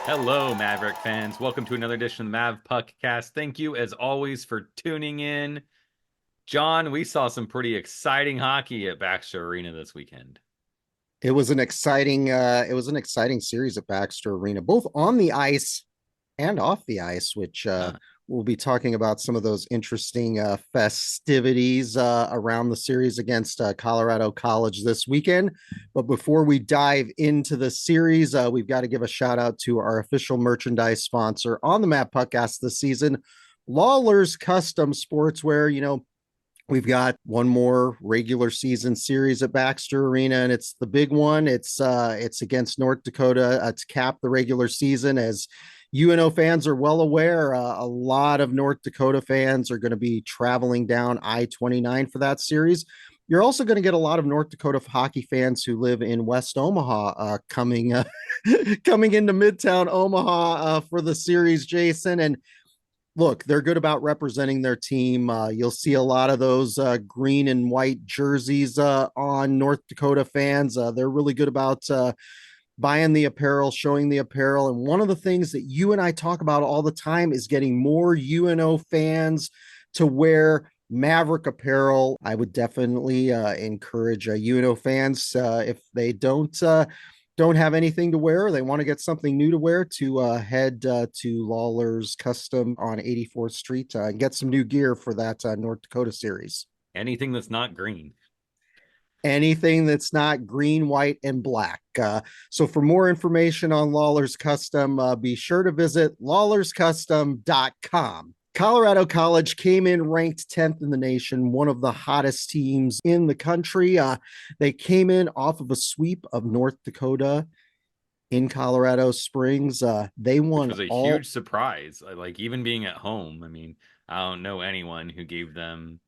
Hello, Maverick fans. Welcome to another edition of the Mavpuckcast. Thank you, as always, for tuning in. John, we saw some pretty exciting hockey at Baxter Arena this weekend. It was an exciting series at Baxter Arena, both on the ice and off the ice, which we'll be talking about some of those interesting festivities around the series against Colorado College this weekend. But before we dive into the series, we've got to give a shout out to our official merchandise sponsor on the Mavpuckcast this season, Lawler's Custom Sportswear. You know, we've got one more regular season series at Baxter Arena, and it's the big one. It's against North Dakota to cap the regular season. As UNO fans are well aware, a lot of North Dakota fans are going to be traveling down I-29 for that series. You're also going to get a lot of North Dakota hockey fans who live in West Omaha coming into Midtown Omaha for the series, Jason. And look, they're good about representing their team. You'll see a lot of those green and white jerseys on North Dakota fans. They're really good about buying the apparel, showing the apparel. And one of the things that you and I talk about all the time is getting more UNO fans to wear Maverick apparel. I would definitely encourage UNO fans, if they don't have anything to wear, they want to get something new to wear, to head to Lawler's Custom on 84th Street and get some new gear for that North Dakota series. Anything that's not green. Anything that's not green, white, and black. So for more information on Lawler's Custom, be sure to visit lawlerscustom.com. Colorado College came in ranked 10th in the nation, one of the hottest teams in the country. They came in off of a sweep of North Dakota in Colorado Springs. They won. Which was a huge surprise. Like, even being at home, I mean, I don't know anyone who gave them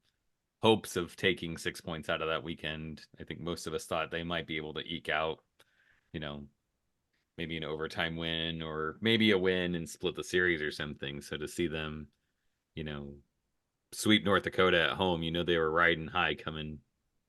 hopes of taking 6 points out of that weekend. I think most of us thought they might be able to eke out, maybe an overtime win or maybe a win and split the series or something. So to see them, sweep North Dakota at home, they were riding high coming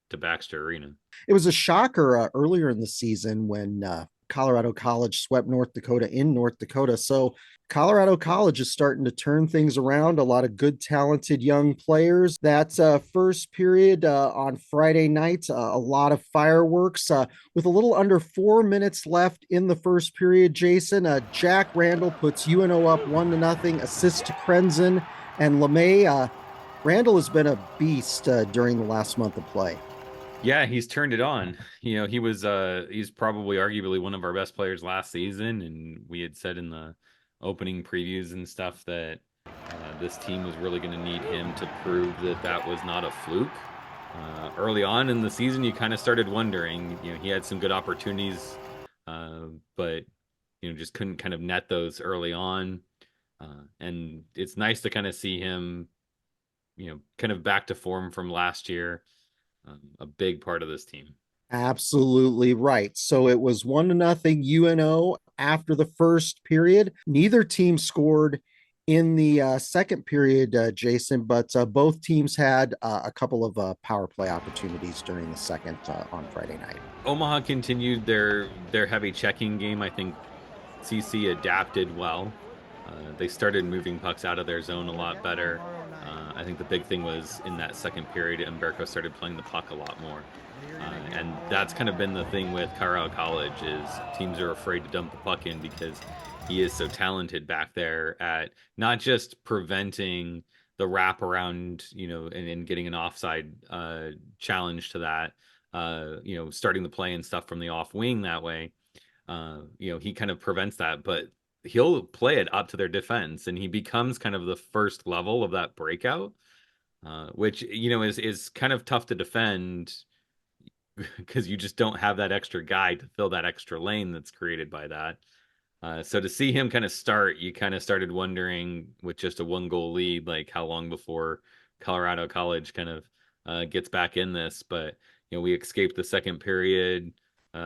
to Baxter Arena. It was a shocker earlier in the season when Colorado College swept North Dakota in North Dakota. So Colorado College is starting to turn things around. A lot of good, talented young players. That first period on Friday night, a lot of fireworks with a little under 4 minutes left in the first period. Jason, Jack Randall puts UNO up 1-0, assist to Krenzen and LeMay. Randall has been a beast during the last month of play. Yeah, he's turned it on. He's probably arguably one of our best players last season, and we had said in the opening previews and stuff that this team was really going to need him to prove that was not a fluke. Early on in the season, you kind of started wondering. He had some good opportunities, but just couldn't kind of net those early on. And it's nice to kind of see him, kind of back to form from last year. A big part of this team. Absolutely right. So it was 1-0 UNO after the first period. Neither team scored in the second period, Jason, but both teams had a couple of power play opportunities during the second on Friday night. Omaha continued their heavy checking game. I think CC adapted well. They started moving pucks out of their zone a lot better. I think the big thing was in that second period, Umberto started playing the puck a lot more. And that's kind of been the thing with Colorado College, is teams are afraid to dump the puck in because he is so talented back there at not just preventing the wraparound, and getting an offside challenge to that, starting the play and stuff from the off wing that way. He kind of prevents that, but he'll play it up to their defense, and he becomes kind of the first level of that breakout, which is kind of tough to defend because you just don't have that extra guy to fill that extra lane that's created by that. So to see him kind of start, you kind of started wondering, with just a 1-goal lead, like how long before Colorado College kind of gets back in this. But we escaped the second period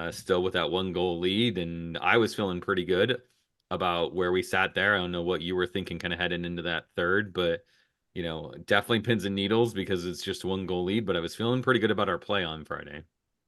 still with that 1-goal lead, and I was feeling pretty good about where we sat there. I don't know what you were thinking kind of heading into that third, but definitely pins and needles because it's just one goal lead, but I was feeling pretty good about our play on Friday.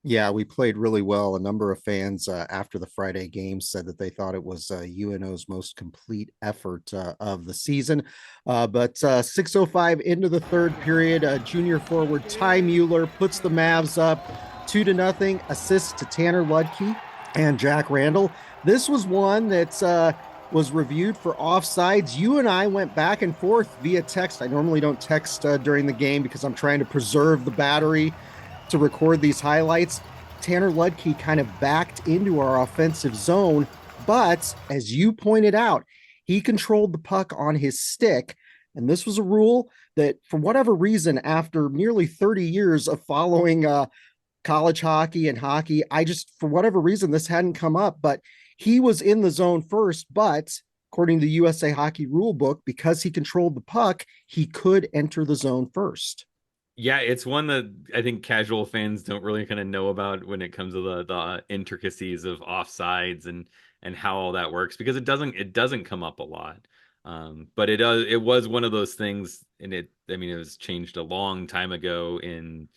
Yeah, we played really well. A number of fans after the Friday game said that they thought it was UNO's most complete effort of the season. But 6:05 into the third period, junior forward Ty Mueller puts the Mavs up 2-0, assist to Tanner Ludke and Jack Randall. This was one that was reviewed for offsides. You and I went back and forth via text. I normally don't text during the game because I'm trying to preserve the battery to record these highlights. Tanner Ludke kind of backed into our offensive zone, but as you pointed out, he controlled the puck on his stick. And this was a rule that, for whatever reason, after nearly 30 years of following college hockey and hockey, for whatever reason, this hadn't come up. But he was in the zone first, but according to the USA Hockey rule book, because he controlled the puck, he could enter the zone first. Yeah, it's one that I think casual fans don't really kind of know about when it comes to the intricacies of offsides and how all that works because it doesn't come up a lot. But it was one of those things, and it was changed a long time ago in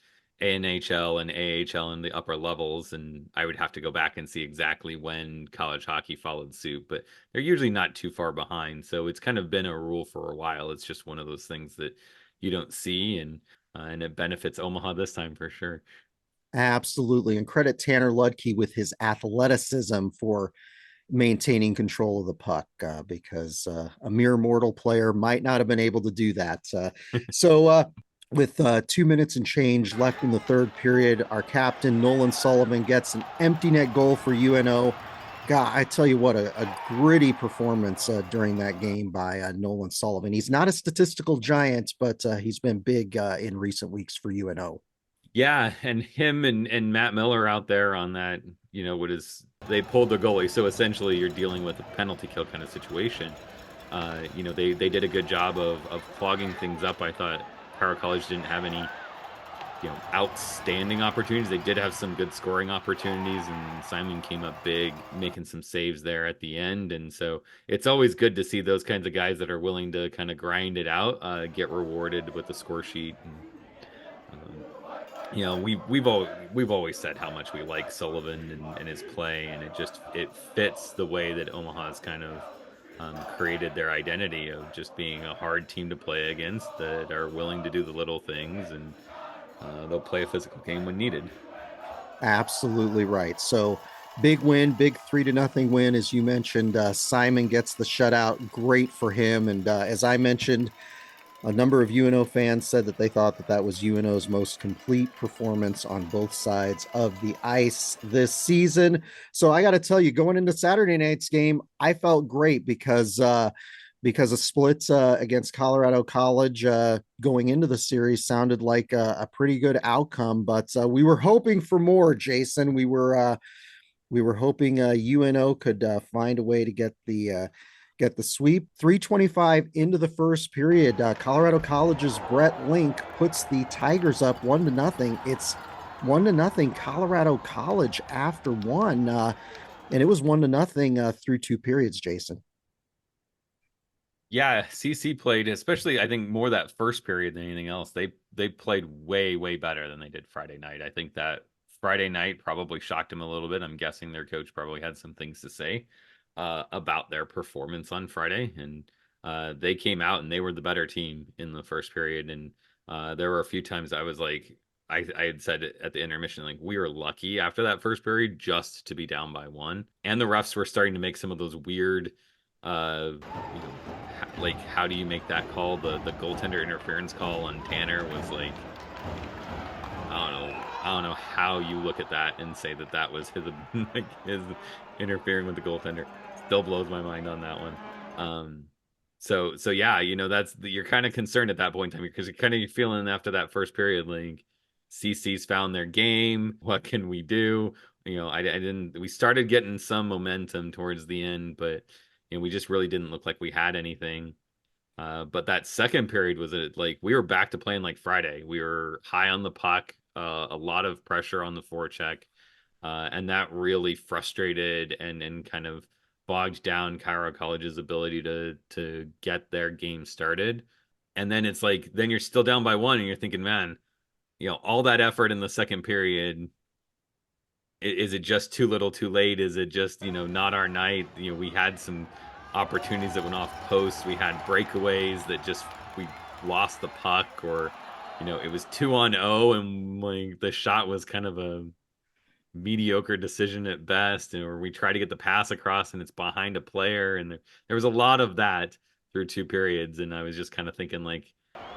ANHL and AHL in the upper levels, and I would have to go back and see exactly when college hockey followed suit, but they're usually not too far behind. So it's kind of been a rule for a while. It's just one of those things that you don't see, and it benefits Omaha this time for sure. Absolutely. And credit Tanner Ludke with his athleticism for maintaining control of the puck because a mere mortal player might not have been able to do that. So, with 2 minutes and change left in the third period, our captain, Nolan Sullivan, gets an empty net goal for UNO. God, I tell you what, a gritty performance during that game by Nolan Sullivan. He's not a statistical giant, but he's been big in recent weeks for UNO. Yeah, and him and Matt Miller out there on that, what is they pulled the goalie, so essentially you're dealing with a penalty kill kind of situation. They did a good job of clogging things up. I thought Power College didn't have any outstanding opportunities. They did have some good scoring opportunities, and Simon came up big, making some saves there at the end. And so it's always good to see those kinds of guys that are willing to kind of grind it out, get rewarded with the score sheet. And, we've always said how much we like Sullivan and his play, and it fits the way that Omaha's kind of created their identity of just being a hard team to play against that are willing to do the little things, and they'll play a physical game when needed. Absolutely right. So big win, big 3-0 win. As you mentioned, Simon gets the shutout. Great for him. And as I mentioned, a number of UNO fans said that they thought that was UNO's most complete performance on both sides of the ice this season. So I got to tell you, going into Saturday night's game, I felt great because a split against Colorado College going into the series sounded like a pretty good outcome. But we were hoping for more, Jason. We were hoping UNO could find a way to get the sweep. 3:25 into the first period. Colorado College's Brett Link puts the Tigers up 1-0. It's 1-0 Colorado College after one. And it was 1-0 through two periods, Jason. Yeah, CC played, especially I think more that first period than anything else. They played way better than they did Friday night. I think that Friday night probably shocked him a little bit. I'm guessing their coach probably had some things to say about their performance on Friday, and they came out and they were the better team in the first period. And there were a few times I was like, I had said at the intermission, like we were lucky after that first period just to be down by one, and the refs were starting to make some of those weird like how do you make that call? The goaltender interference call on Tanner was like, I don't know how you look at that and say that was his like his interfering with the goaltender. Still blows my mind on that one. So yeah, you're kind of concerned at that point in time because you're kind of feeling after that first period like CC's found their game. What can we do? I didn't. We started getting some momentum towards the end, but we just really didn't look like we had anything. But that second period was like we were back to playing like Friday. We were high on the puck, a lot of pressure on the forecheck, and that really frustrated and kind of bogged down Cairo College's ability to get their game started. And then it's like, then you're still down by one and you're thinking, man, all that effort in the second period, is it just too little too late? Is it just, not our night? We had some opportunities that went off posts. We had breakaways that just, we lost the puck, or, it was 2-on-0 and like the shot was kind of a mediocre decision at best, or we try to get the pass across and it's behind a player. And there was a lot of that through two periods. And I was just kind of thinking like,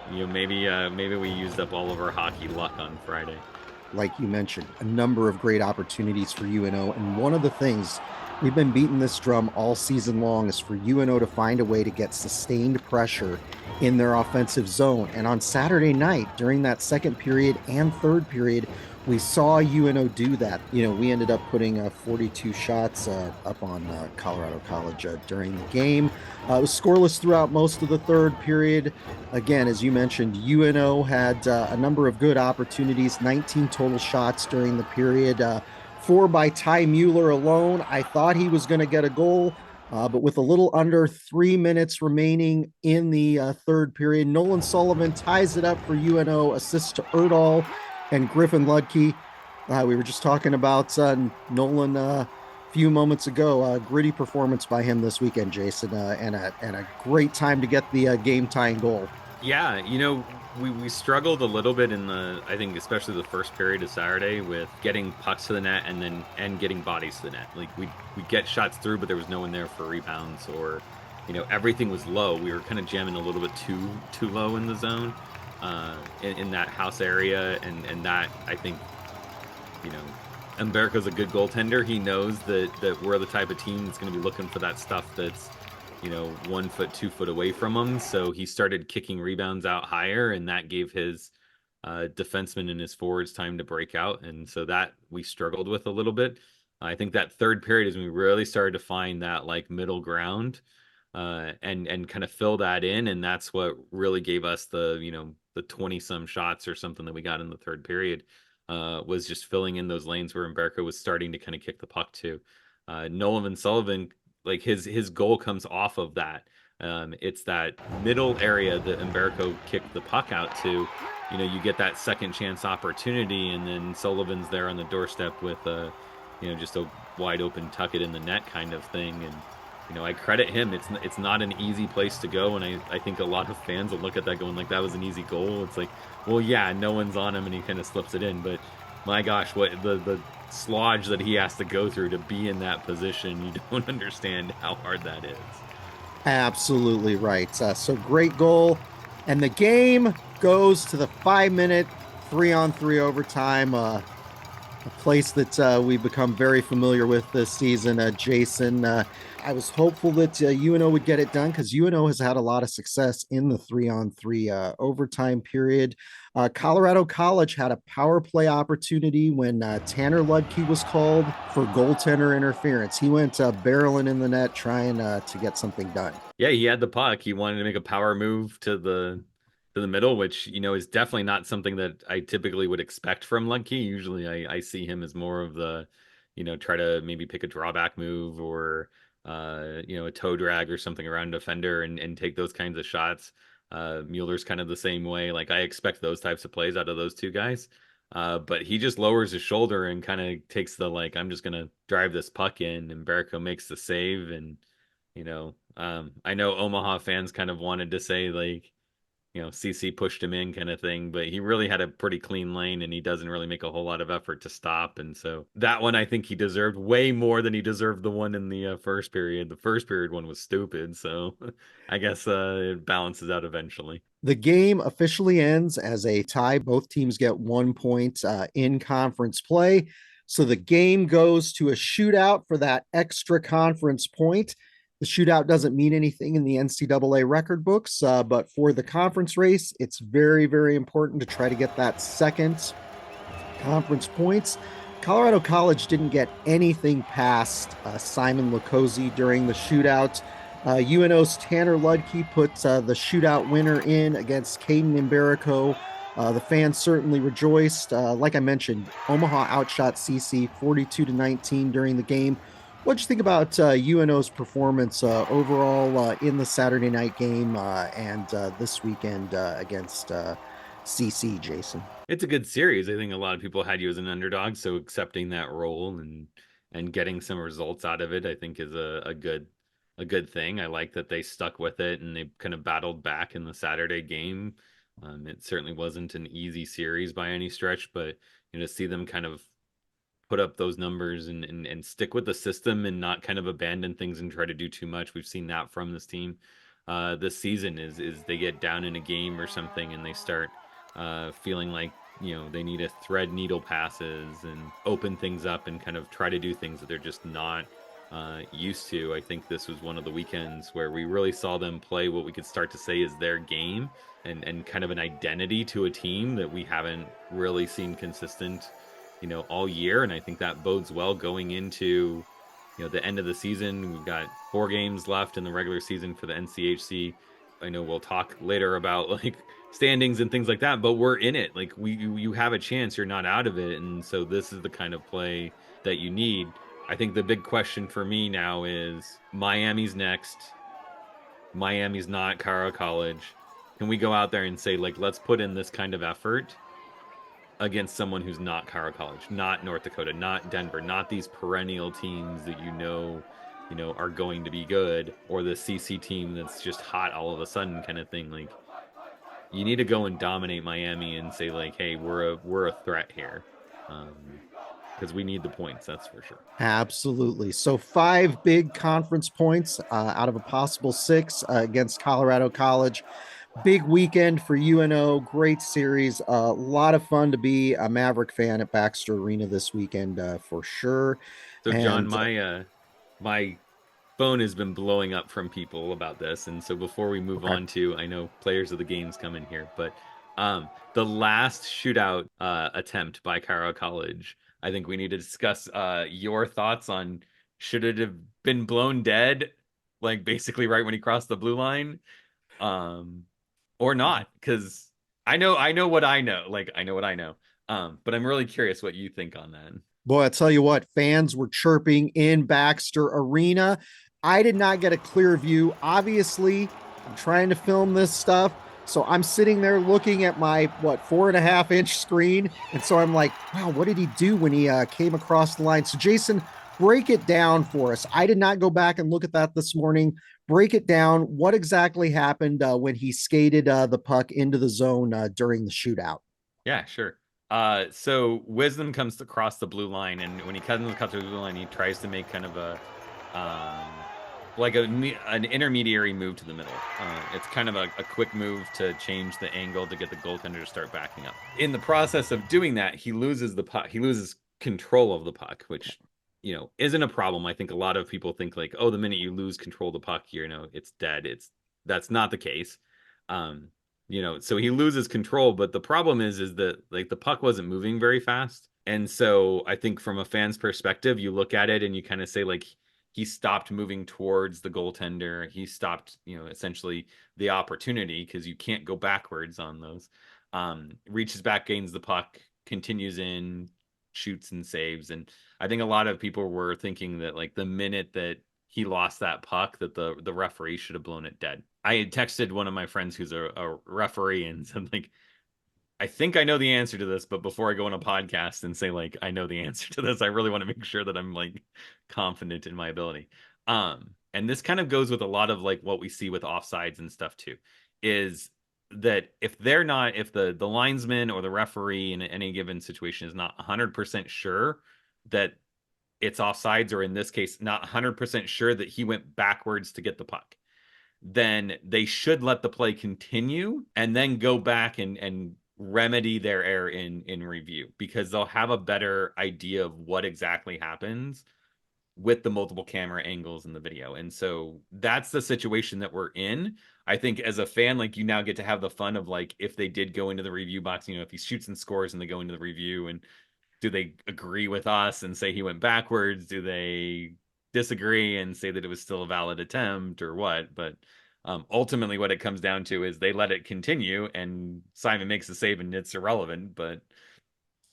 maybe we used up all of our hockey luck on Friday. Like you mentioned, a number of great opportunities for UNO. And one of the things we've been beating this drum all season long is for UNO to find a way to get sustained pressure in their offensive zone. And on Saturday night, during that second period and third period, we saw UNO do that. We ended up putting 42 shots up on Colorado College during the game. It was scoreless throughout most of the third period. Again, as you mentioned, UNO had a number of good opportunities, 19 total shots during the period, 4 by Ty Mueller alone. I thought he was going to get a goal, but with a little under 3 minutes remaining in the third period, Nolan Sullivan ties it up for UNO, assist to Erdahl and Griffin Ludke. We were just talking about Nolan a few moments ago. Gritty performance by him this weekend, Jason, and a great time to get the game-tying goal. Yeah, we struggled a little bit I think especially the first period of Saturday with getting pucks to the net and getting bodies to the net. Like we get shots through, but there was no one there for rebounds, or everything was low. We were kind of jamming a little bit too low in the zone. In that house area, and that, I think, Umberco's a good goaltender. He knows that we're the type of team that's going to be looking for that stuff that's 1 foot 2 foot away from him. So he started kicking rebounds out higher, and that gave his defensemen and his forwards time to break out, and so that we struggled with a little bit. I think that third period is when we really started to find that like middle ground, and kind of fill that in, and that's what really gave us the 20 some shots or something that we got in the third period, was just filling in those lanes where Umberco was starting to kind of kick the puck to. Nolan Sullivan, like his goal comes off of that. It's that middle area that Umberco kicked the puck out to. You get that second chance opportunity, and then Sullivan's there on the doorstep with just a wide open tuck it in the net kind of thing. And I credit him. It's not an easy place to go, and I think a lot of fans will look at that going like, that was an easy goal. It's like, well, yeah, no one's on him and he kind of slips it in, but my gosh, what the slodge that he has to go through to be in that position, you don't understand how hard that is. Absolutely right. So great goal, and the game goes to the 5-minute 3-on-3 overtime. A place that we've become very familiar with this season, Jason. I was hopeful that UNO would get it done, because UNO has had a lot of success in the 3-on-3 overtime period. Colorado College had a power play opportunity when Tanner Ludke was called for goaltender interference. He went barreling in the net trying to get something done. Yeah, he had the puck. He wanted to make a power move to the middle, which is definitely not something that I typically would expect from Ludke. Usually I see him as more of the try to maybe pick a drawback move, or a toe drag or something around a defender, and take those kinds of shots. Mueller's kind of the same way. Like, I expect those types of plays out of those two guys. But he just lowers his shoulder and kind of takes the, like, I'm just gonna drive this puck in, and Barrico makes the save. And I know Omaha fans kind of wanted to say, like, CC pushed him in kind of thing, but he really had a pretty clean lane, and he doesn't really make a whole lot of effort to stop. And so that one, I think he deserved way more than he deserved the one in the first period. The first period one was stupid, so I guess it balances out eventually. The game officially ends as a tie. Both teams get 1 point in conference play. So the game goes to a shootout for that extra conference point. The shootout doesn't mean anything in the NCAA record books, but for the conference race, it's very, very important to try to get that second conference points. Colorado College didn't get anything past Simon Lukosi during the shootout. UNO's Tanner Ludke put the shootout winner in against Caden Mbarico. The fans certainly rejoiced. Like I mentioned, Omaha outshot CC 42-19 during the game. What'd you think about UNO's performance overall in the Saturday night game and this weekend against CC, Jason? It's a good series. I think a lot of people had you as an underdog, so accepting that role and getting some results out of it, I think is a good thing. I like that they stuck with it and they kind of battled back in the Saturday game. It certainly wasn't an easy series by any stretch, but see them kind of put up those numbers and stick with the system and not kind of abandon things and try to do too much. We've seen that from this team this season is they get down in a game or something and they start feeling like they need to thread needle passes and open things up and kind of try to do things that they're just not used to. I think this was one of the weekends where we really saw them play what we could start to say is their game and kind of an identity to a team that we haven't really seen consistent all year. And I think that bodes well going into, the end of the season. We've got 4 games left in the regular season for the NCHC. I know we'll talk later about like standings and things like that, but we're in it. Like you have a chance, you're not out of it. And so this is the kind of play that you need. I think the big question for me now is Miami's next. Miami's not Cara College. Can we go out there and say, like, let's put in this kind of effort against someone who's not Cara College, not North Dakota, not Denver, not these perennial teams that are going to be good, or the CC team that's just hot all of a sudden kind of thing. Like you need to go and dominate Miami and say like, hey, we're a threat here. Because we need the points, that's for sure. Absolutely. So 5 big conference points out of a possible 6 against Colorado College. Big weekend for UNO. Great series. A lot of fun to be a Maverick fan at Baxter Arena this weekend for sure. So John, And my phone has been blowing up from people about this, and so before we move okay. on to, I know players of the games come in here, but the last shootout attempt by Cara College, I think we need to discuss your thoughts on should it have been blown dead, like basically right when he crossed the blue line, um, or not? Because I know what I know, like I know what I know, but I'm really curious what you think on that. Boy, I tell you what, fans were chirping in Baxter Arena. I did not get a clear view. Obviously, I'm trying to film this stuff. So I'm sitting there looking at my, 4.5 inch screen. And so I'm like, wow, what did he do when he came across the line? So, Jason, break it down for us. I did not go back and look at that this morning. Break it down. What exactly happened when he skated the puck into the zone during the shootout? Yeah, sure. So Wisdom comes across the blue line, and when he cuts through the blue line, he tries to make kind of um, an intermediary move to the middle. It's kind of a quick move to change the angle to get the goaltender to start backing up. In the process of doing that, he loses the puck. He loses control of the puck, which isn't a problem. I think a lot of people think like, oh, the minute you lose control of the puck, it's dead. That's not the case. Um, so he loses control, but the problem is that like the puck wasn't moving very fast. And so I think from a fan's perspective, you look at it and you kind of say like he stopped moving towards the goaltender. He stopped, essentially the opportunity because you can't go backwards on those. Reaches back, gains the puck, continues in, shoots and saves. And I think a lot of people were thinking that like the minute that he lost that puck, that the referee should have blown it dead. I had texted one of my friends who's a referee and said like, I think I know the answer to this, but before I go on a podcast and say like I know the answer to this, I really want to make sure that I'm like confident in my ability. And this kind of goes with a lot of like what we see with offsides and stuff too, is that if the linesman or the referee in any given situation is not 100% sure that it's offsides, or in this case, not 100% sure that he went backwards to get the puck, then they should let the play continue and then go back and remedy their error in review, because they'll have a better idea of what exactly happens with the multiple camera angles in the video. And so that's the situation that we're in. I think as a fan, like you now get to have the fun of like, if they did go into the review box, if he shoots and scores and they go into the review, and do they agree with us and say he went backwards? Do they disagree and say that it was still a valid attempt or what? But ultimately what it comes down to is they let it continue and Simon makes the save and it's irrelevant. But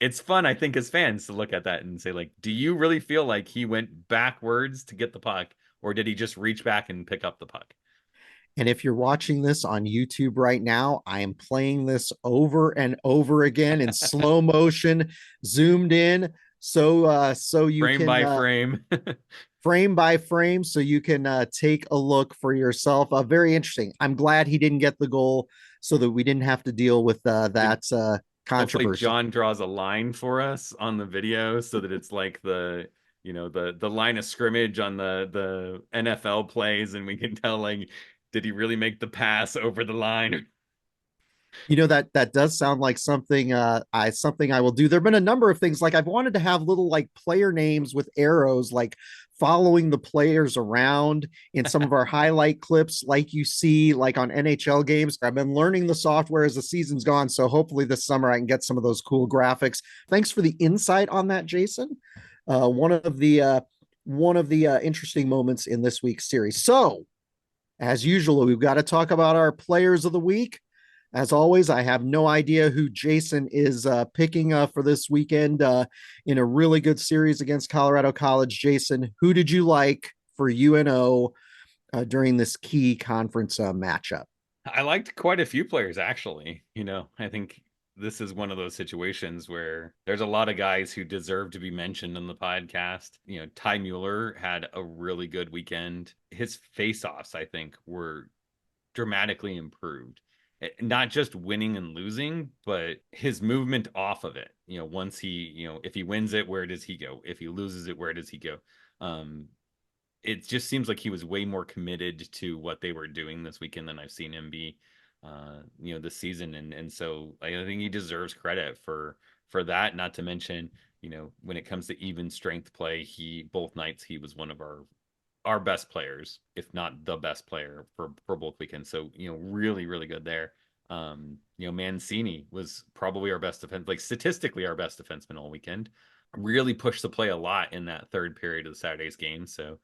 it's fun, I think, as fans to look at that and say, like, do you really feel like he went backwards to get the puck, or did he just reach back and pick up the puck? And if you're watching this on YouTube right now, I am playing this over and over again in slow motion, zoomed in, so you Frame can by frame. frame by frame, so you can take a look for yourself. Very interesting. I'm glad he didn't get the goal, so that we didn't have to deal with that Hopefully controversy. John draws a line for us on the video so that it's like the line of scrimmage on the NFL plays, and we can tell, like, did he really make the pass over the line? That does sound like something I will do. There've been a number of things, like I've wanted to have little like player names with arrows, like following the players around in some of our highlight clips, like you see like on NHL games. I've been learning the software as the season's gone, so hopefully this summer I can get some of those cool graphics. Thanks for the insight on that, Jason. One of the interesting moments in this week's series. So, as usual, we've got to talk about our players of the week. As always, I have no idea who Jason is picking for this weekend in a really good series against Colorado College. Jason, who did you like for UNO during this key conference matchup? I liked quite a few players, actually. I think this is one of those situations where there's a lot of guys who deserve to be mentioned in the podcast. Ty Mueller had a really good weekend. His face-offs, I think, were dramatically improved. Not just winning and losing, but his movement off of it. Once if he wins it, where does he go? If he loses it, where does he go? It just seems like he was way more committed to what they were doing this weekend than I've seen him be, this season. And so I think he deserves credit for that. Not to mention, when it comes to even strength play, both nights he was one of our best players, if not the best player for both weekends. So, really, really good there. Mancini was probably our best defense, like statistically our best defenseman all weekend. Really pushed the play a lot in that third period of Saturday's game. So,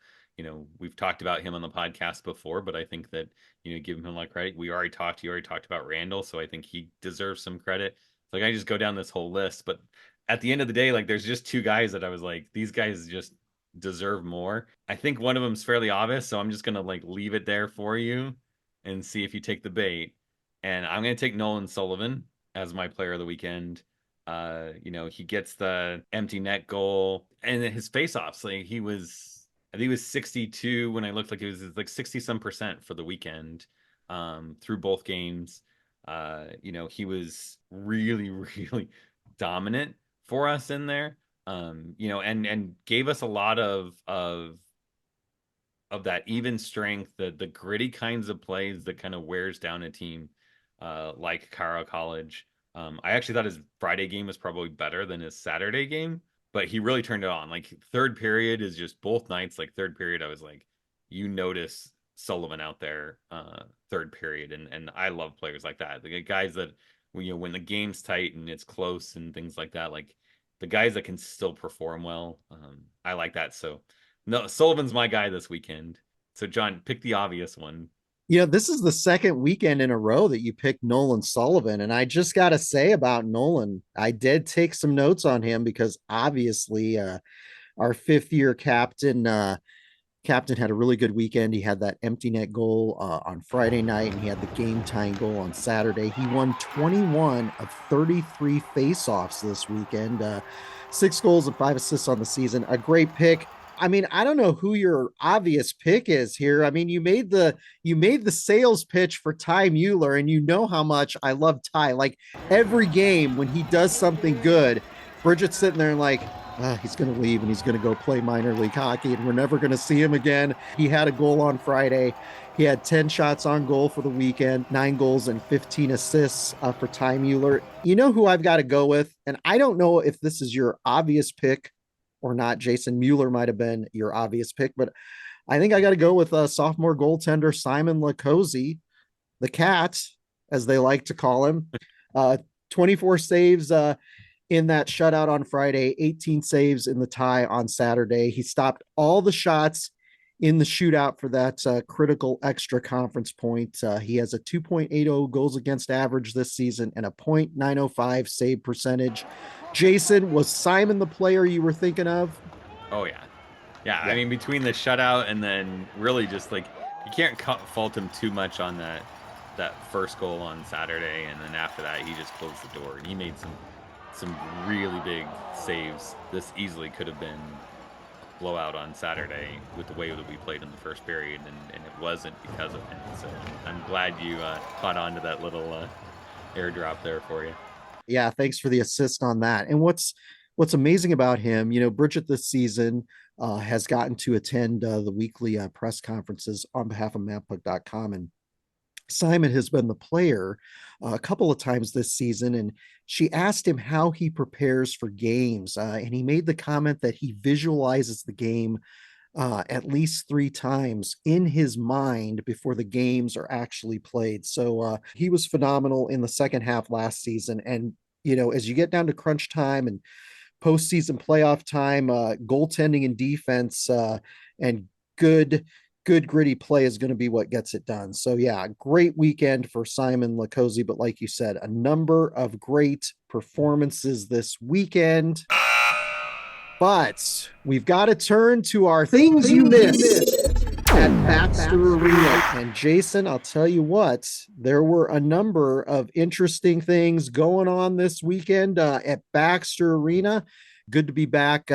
we've talked about him on the podcast before, but I think that, give him a lot of credit. You already talked about Randall, so I think he deserves some credit. Like, I just go down this whole list, but at the end of the day, like, there's just two guys that I was like, these guys just deserve more. I think one of them's fairly obvious, so I'm just gonna like leave it there for you and see if you take the bait. And I'm gonna take Nolan Sullivan as my player of the weekend. He gets the empty net goal and his face-offs. Like I think he was 62 when I looked, like it was like 60 some percent for the weekend, through both games. He was really, really dominant for us in there. And gave us a lot of that even strength, the gritty kinds of plays that kind of wears down a team, like Colorado College. I actually thought his Friday game was probably better than his Saturday game, but he really turned it on. Like, third period is just both nights. Like, third period, I was like, you notice Sullivan out there, third period, and I love players like that. The guys that, when the game's tight and it's close and things like that, like the guys that can still perform well. I like that. So, no, Sullivan's my guy this weekend. So, John, pick the obvious one. This is the second weekend in a row that you picked Nolan Sullivan. And I just got to say about Nolan, I did take some notes on him because obviously our fifth year captain had a really good weekend. He had that empty net goal on Friday night, and he had the game tying goal on Saturday. He won 21 of 33 faceoffs this weekend, 6 goals and 5 assists on the season. A great pick. I mean, I don't know who your obvious pick is here. I mean, you made the sales pitch for Ty Mueller, and you know how much I love Ty. Like, every game when he does something good, Bridget's sitting there and like, he's going to leave and he's going to go play minor league hockey and we're never going to see him again. He had a goal on Friday. He had 10 shots on goal for the weekend, 9 goals and 15 assists for Ty Mueller. You know who I've got to go with? And I don't know if this is your obvious pick or not. Jason Mueller might have been your obvious pick, but I think I got to go with sophomore goaltender Simon Lacozy, the Cat, as they like to call him. 24 saves in that shutout on Friday, 18 saves in the tie on Saturday. He stopped all the shots in the shootout for that critical extra conference point. He has a 2.80 goals against average this season and a .905 save percentage. Jason, was Simon the player you were thinking of? Oh yeah, yeah. I Yeah. mean, between the shutout and then really just like you can't fault him too much on that first goal on Saturday, and then after that he just closed the door and he made some really big saves. This easily could have been blowout on Saturday with the way that we played in the first period, and it wasn't because of him. So I'm glad you caught on to that little airdrop there for you. Yeah, thanks for the assist on that. And what's amazing about him, Bridget this season has gotten to attend the weekly press conferences on behalf of Mavpuck.com, and Simon has been the player a couple of times this season, and she asked him how he prepares for games, and he made the comment that he visualizes the game at least 3 times in his mind before the games are actually played. So he was phenomenal in the second half last season. And, as you get down to crunch time and postseason playoff time, goaltending and defense and good, good gritty play is going to be what gets it done. So yeah, great weekend for Simon Lacosi. But like you said, a number of great performances this weekend. But we've got to turn to our things you missed at Baxter Arena. And Jason, I'll tell you what, there were a number of interesting things going on this weekend at Baxter Arena. Good to be back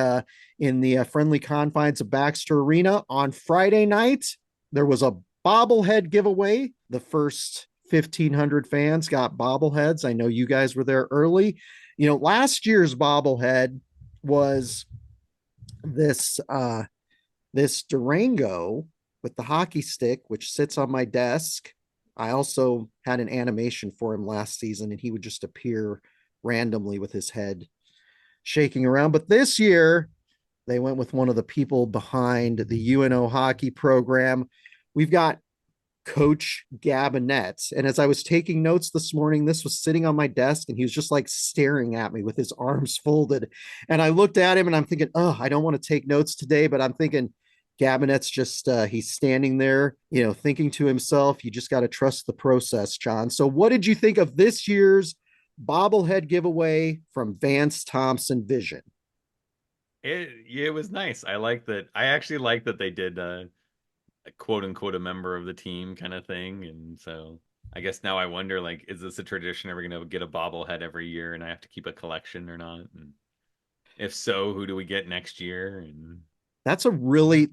in the friendly confines of Baxter Arena. On Friday night, there was a bobblehead giveaway. The first 1,500 fans got bobbleheads. I know you guys were there early. Last year's bobblehead was this Durango with the hockey stick, which sits on my desk. I also had an animation for him last season, and he would just appear randomly with his head shaking around. But this year, they went with one of the people behind the UNO hockey program. We've got Coach Gabinet. And as I was taking notes this morning, this was sitting on my desk and he was just like staring at me with his arms folded. And I looked at him and I'm thinking, oh, I don't want to take notes today, but I'm thinking Gabinet's just, he's standing there, thinking to himself, you just got to trust the process, John. So what did you think of this year's bobblehead giveaway from Vance Thompson Vision? It was nice. I like that. I actually like that they did quote unquote a member of the team kind of thing. And so I guess now I wonder, like, is this a tradition? Are we going to get a bobblehead every year and I have to keep a collection or not? And if so, who do we get next year? And that's a really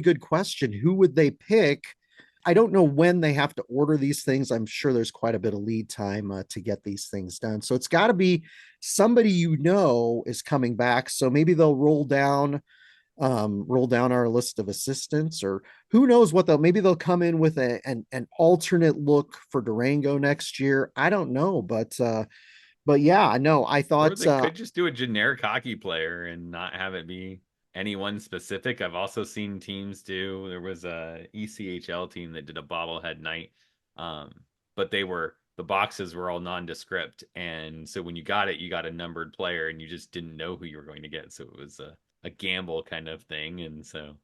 good question. Who would they pick? I don't know when they have to order these things. I'm sure there's quite a bit of lead time to get these things done. So it's got to be somebody is coming back. So maybe they'll roll down our list of assistants, or who knows what maybe they'll come in with an alternate look for Durango next year. I don't know, but yeah, no, I or thought they could just do a generic hockey player and not have it be anyone specific. I've also seen teams do. There was a ECHL team that did a bobblehead night, but the boxes were all nondescript, and so when you got it, you got a numbered player, and you just didn't know who you were going to get. So it was a gamble kind of thing, and so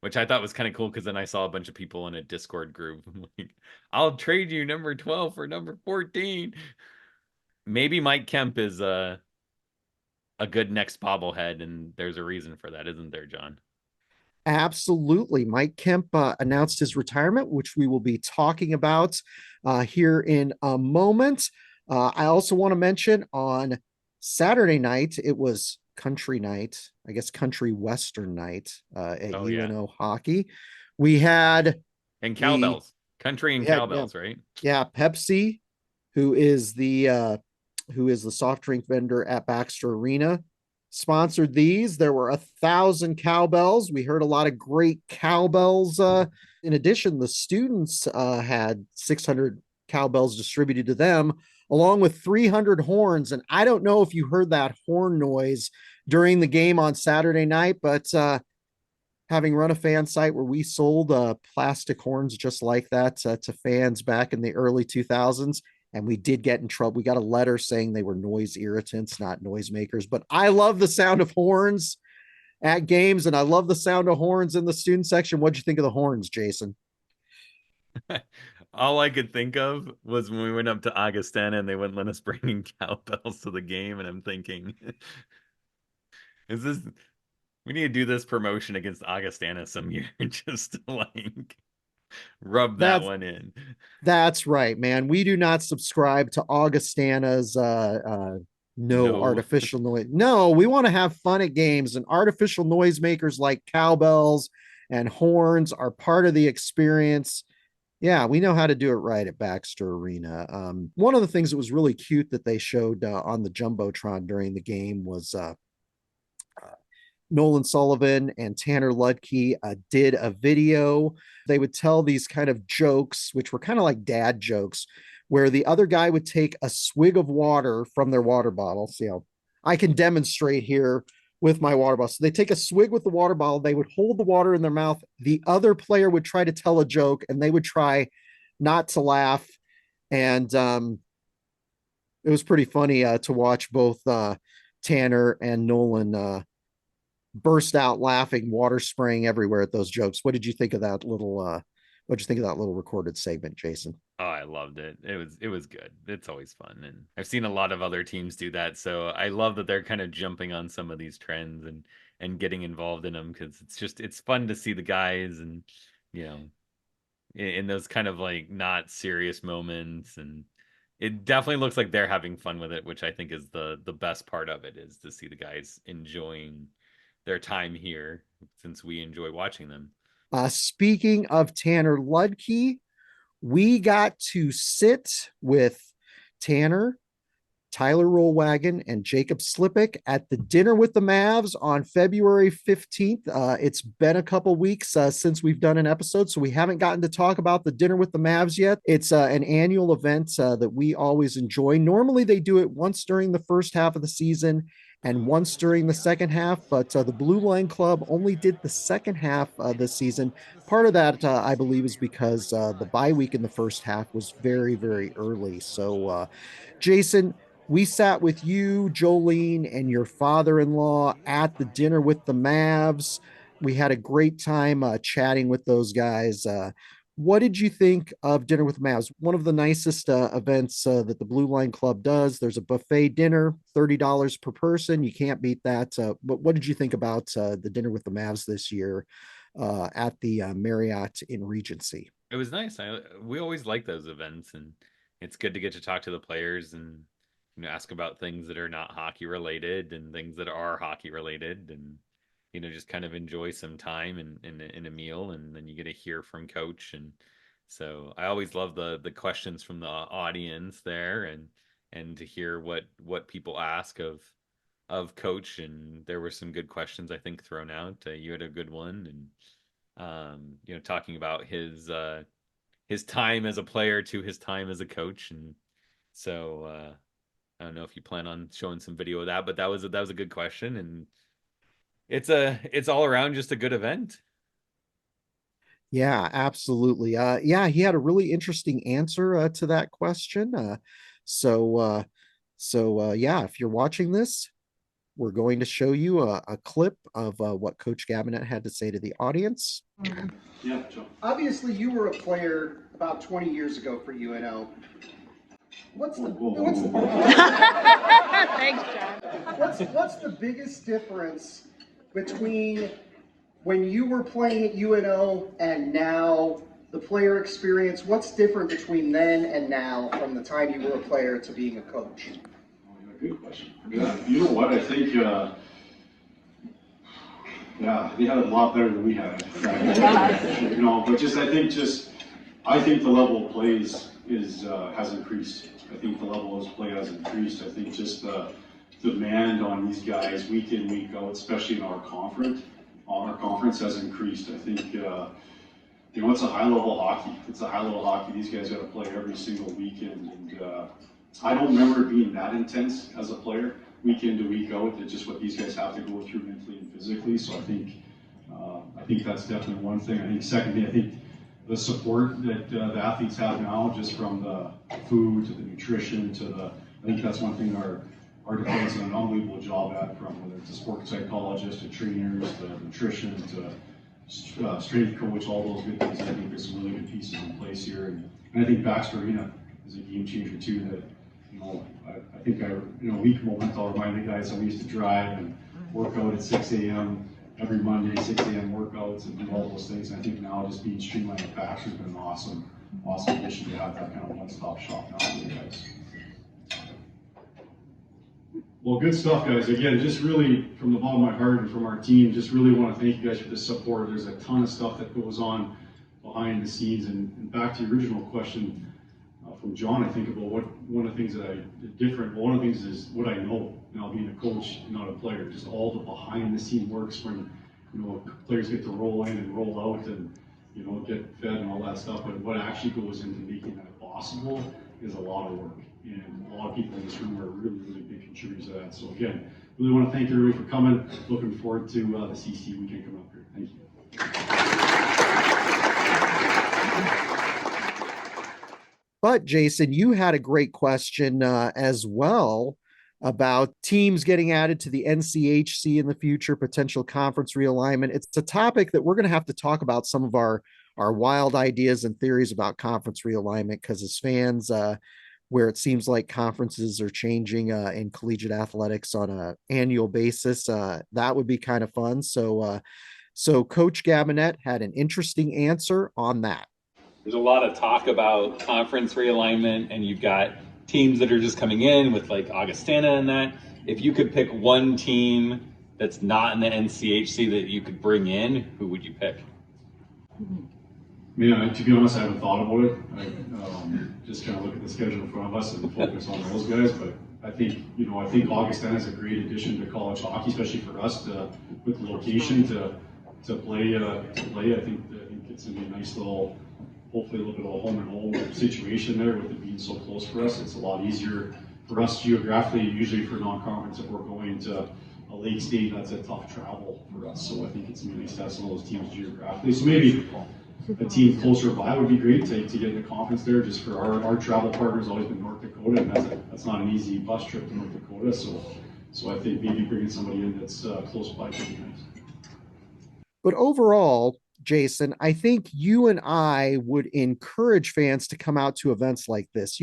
which I thought was kind of cool because then I saw a bunch of people in a Discord group like, I'll trade you number 12 for number 14. Maybe Mike Kemp is a good next bobblehead, and there's a reason for that, isn't there, John? absolutely. Mike Kemp announced his retirement, which we will be talking about here in a moment. I also want to mention on Saturday night, it was country night, I guess country western night at Oh yeah, UNO hockey. We had and the cowbells, country and we had yeah, cowbells, right? yeah, Pepsi, who is the soft drink vendor at Baxter Arena, sponsored these. There were 1,000 cowbells. We heard a lot of great cowbells. In addition, the students had 600 cowbells distributed to them, along with 300 horns. And I don't know if you heard that horn noise during the game on Saturday night, but having run a fan site where we sold plastic horns just like that to fans back in the early 2000s, and we did get in trouble. We got a letter saying they were noise irritants, not noisemakers. But I love the sound of horns at games, and I love the sound of horns in the student section. What'd you think of the horns, Jason? All I could think of was when we went up to Augustana and they wouldn't let us bring in cowbells to the game, and I'm thinking, is this we need to do this promotion against Augustana some year just to like rub that That's one in. that's right, man. We do not subscribe to Augustana's no No. artificial noise. No, we want to have fun at games, and artificial noisemakers like cowbells and horns are part of the experience. Yeah, we know how to do it right at Baxter Arena. One of the things that was really cute that they showed on the Jumbotron during the game was Nolan Sullivan and Tanner Ludke did a video. They would tell these kind of jokes, which were kind of like dad jokes, where the other guy would take a swig of water from their water bottle. See how I can demonstrate here with my water bottle. So they take a swig with the water bottle, they would hold the water in their mouth. The other player would try to tell a joke and they would try not to laugh. And it was pretty funny to watch both Tanner and Nolan burst out laughing, water spraying everywhere at those jokes. What did you think of that little what did you think of that little recorded segment, Jason? Oh, I loved it. It was good. It's always fun, and I've seen a lot of other teams do that. So I love that they're kind of jumping on some of these trends and getting involved in them because it's fun to see the guys and you know in those kind of like not serious moments, and it definitely looks like they're having fun with it, which I think is the best part of it is to see the guys enjoying their time here since we enjoy watching them. Speaking of Tanner Ludke, we got to sit with Tanner, Tyler Rollwagon, and Jacob Slippick at the Dinner with the Mavs on February 15th. It's been a couple weeks since we've done an episode, so we haven't gotten to talk about the Dinner with the Mavs yet. It's an annual event that we always enjoy. Normally, they do it once during the first half of the season and once during the second half, but the Blue Line Club only did the second half this season. Part of that, I believe, is because the bye week in the first half was very, very early. So, Jason, we sat with you, Jolene, and your father-in-law at the Dinner with the Mavs. We had a great time chatting with those guys. What did you think of Dinner with the Mavs? One of the nicest events that the Blue Line Club does. There's a buffet dinner, $30 per person. You can't beat that. But what did you think about the Dinner with the Mavs this year at the Marriott in Regency? It was nice. We always like those events, and it's good to get to talk to the players and ask about things that are not hockey related and things that are hockey related, and just kind of enjoy some time in a meal, and then you get to hear from Coach, and so I always love the questions from the audience there, and to hear what people ask of Coach, and there were some good questions I think thrown out. You had a good one, and talking about his time as a player to his time as a coach, and so I don't know if you plan on showing some video of that, but that was a good question, and it's all around just a good event. Yeah, absolutely. Yeah, he had a really interesting answer to that question. So, uh, yeah, if you're watching this, we're going to show you a clip of what Coach Gabinet had to say to the audience. Yeah, Joe. Obviously, you were a player about 20 years ago for UNO. What's the Thanks, John. What's the biggest difference between when you were playing at UNO and now, the player experience? What's different between then and now from the time you were a player to being a coach? Good question. Yeah, you know what? I think, they had it a lot better than we had. But I think the level of play has increased. I think the level of play has increased. I think just the demand on these guys week in, week out, especially in our conference has increased. I think, it's a high level hockey. It's a high level hockey. These guys got to play every single weekend, and I don't remember it being that intense as a player, week in to week out. It's just what these guys have to go through mentally and physically. So I think that's definitely one thing. I think secondly, I think the support that the athletes have now, just from the food to the nutrition I think that's one thing our department's done an unbelievable job at, from whether it's a sports psychologist to trainers to nutrition to strength coach, all those good things. I think there's some really good pieces in place here. And And I think Baxter Arena is a game changer too. That I think a week ago I'll remind the guys how we used to drive and work out at 6 a.m. every Monday, 6 a.m. workouts and do all those things. And I think now just being streamlined at Baxter's been an awesome addition to have that kind of one-stop shop now for the guys. Well, good stuff, guys. Again, just really from the bottom of my heart and from our team, just really want to thank you guys for the support. There's a ton of stuff that goes on behind the scenes. And back to your original question from John, I think about one of the things one of the things is what I know now being a coach, not a player, just all the behind the scene works when, players get to roll in and roll out and, get fed and all that stuff. But what actually goes into making that possible is a lot of work. And a lot of people in this room are really, really big contributors to that. So again, really want to thank everybody for coming. Looking forward to the CC weekend coming up here. Thank you. But Jason, you had a great question as well about teams getting added to the NCHC in the future, potential conference realignment. It's a topic that we're going to have to talk about some of our wild ideas and theories about conference realignment, because as fans, where it seems like conferences are changing in collegiate athletics on an annual basis, that would be kind of fun. So Coach Gabinet had an interesting answer on that. There's a lot of talk about conference realignment, and you've got teams that are just coming in with like Augustana and that. If you could pick one team that's not in the NCHC that you could bring in, who would you pick? Yeah, to be honest, I haven't thought about it. I just kind of look at the schedule in front of us and focus on those guys. But I think Augustana is a great addition to college hockey, especially for us with the location to play. I think it's gonna be a nice little, hopefully a little bit of a home and home situation there with it being so close for us. It's a lot easier for us geographically. Usually for non-conference, if we're going to a lake state, that's a tough travel for us. So I think it's gonna be nice to have some of those teams geographically. So maybe a team closer by would be great to get in the conference there. Just for our travel partner's always been North Dakota, and that's not an easy bus trip to North Dakota. So I think maybe bringing somebody in that's close by could be nice. But overall, Jason, I think you and I would encourage fans to come out to events like this.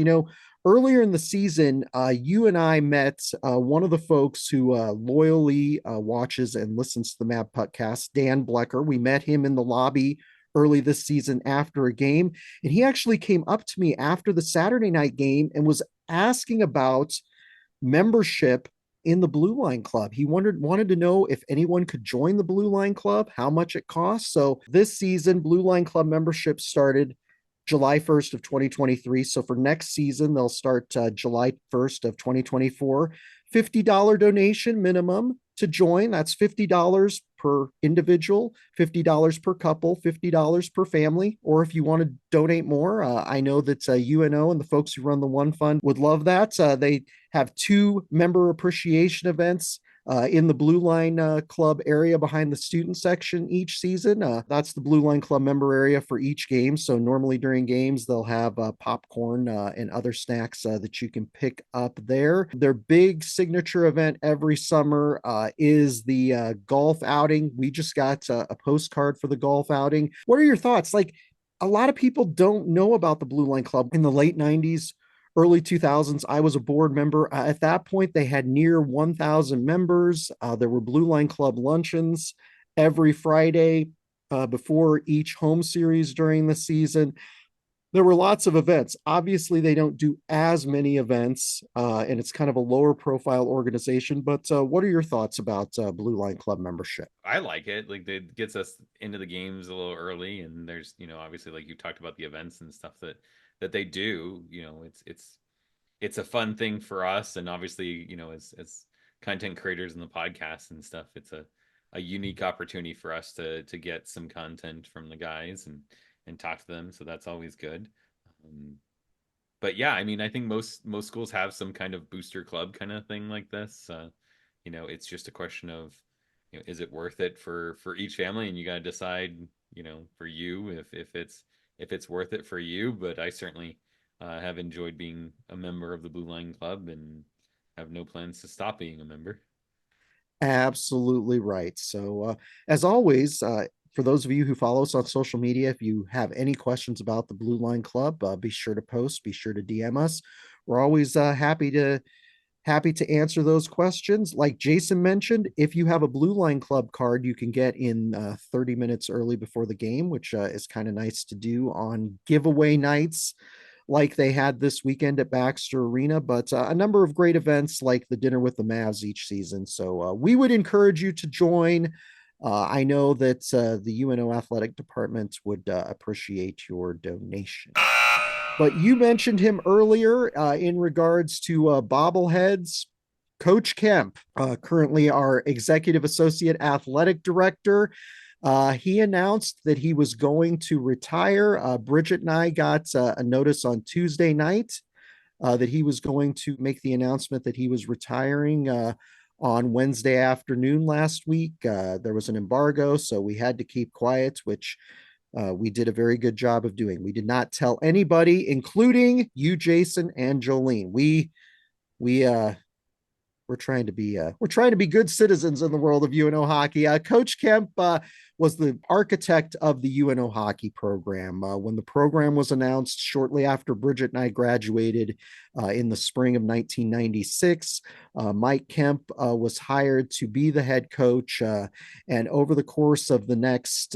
Earlier in the season, you and I met one of the folks who loyally watches and listens to the Mavpuckcast, Dan Blecker. We met him in the lobby early this season after a game, and he actually came up to me after the Saturday night game and was asking about membership in the Blue Line Club. He wanted to know if anyone could join the Blue Line Club, how much it costs. So this season, Blue Line Club membership started July 1st of 2023. So for next season, they'll start July 1st of 2024. $50 donation minimum to join. That's $50 per individual, $50 per couple, $50 per family. Or if you want to donate more, I know that UNO and the folks who run the One Fund would love that. They have 2 member appreciation events in the Blue Line Club area behind the student section each season. That's the Blue Line Club member area for each game. So normally during games, they'll have popcorn and other snacks that you can pick up there. Their big signature event every summer is the golf outing. We just got a postcard for the golf outing. What are your thoughts? Like, a lot of people don't know about the Blue Line Club. In the late 90s, early 2000s, I was a board member. At that point, they had near 1,000 members. There were Blue Line Club luncheons every Friday before each home series during the season. There were lots of events. Obviously, they don't do as many events, and it's kind of a lower profile organization. But what are your thoughts about Blue Line Club membership? I like it. Like, it gets us into the games a little early, and there's, obviously, like you talked about the events and stuff that they do. It's a fun thing for us, and obviously, as content creators in the podcast and stuff, it's a unique opportunity for us to get some content from the guys and talk to them. So that's always good. But yeah, I mean, I think most schools have some kind of booster club kind of thing like this. It's just a question of, is it worth it for each family? And you got to decide, for you, if it's worth it for you. But I certainly have enjoyed being a member of the Blue Line Club and have no plans to stop being a member. Absolutely right. So as always, for those of you who follow us on social media, if you have any questions about the Blue Line Club, be sure to post, be sure to DM us. We're always happy to answer those questions. Like Jason mentioned, if you have a Blue Line Club card, you can get in 30 minutes early before the game, which is kind of nice to do on giveaway nights like they had this weekend at Baxter Arena, but a number of great events like the dinner with the Mavs each season. So we would encourage you to join. I know that the UNO athletic department would appreciate your donation. But you mentioned him earlier in regards to bobbleheads. Coach Kemp, currently our executive associate athletic director, he announced that he was going to retire. Bridget and I got a notice on Tuesday night that he was going to make the announcement that he was retiring on Wednesday afternoon last week. There was an embargo, so we had to keep quiet, which we did a very good job of doing. We did not tell anybody, including you, Jason, and Jolene. We're trying to be good citizens in the world of UNO hockey. Coach Kemp was the architect of the UNO hockey program. When the program was announced shortly after Bridget and I graduated in the spring of 1996, Mike Kemp was hired to be the head coach. And over the course of the next